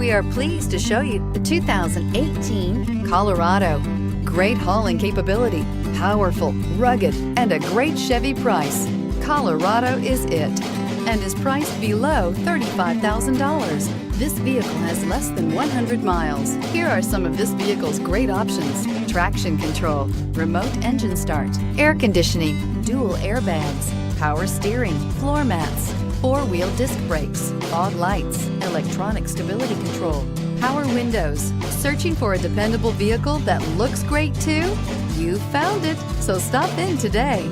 We are pleased to show you the 2018 Colorado. Great hauling capability, powerful, rugged, and a great Chevy price. Colorado is it, and is priced below $35,000. This vehicle has less than 100 miles. Here are some of this vehicle's great options: traction control, remote engine start, air conditioning, dual airbags, power steering, floor mats, four-wheel disc brakes, fog lights, electronic stability control, power windows. Searching for a dependable vehicle that looks great too? You found it, so stop in today.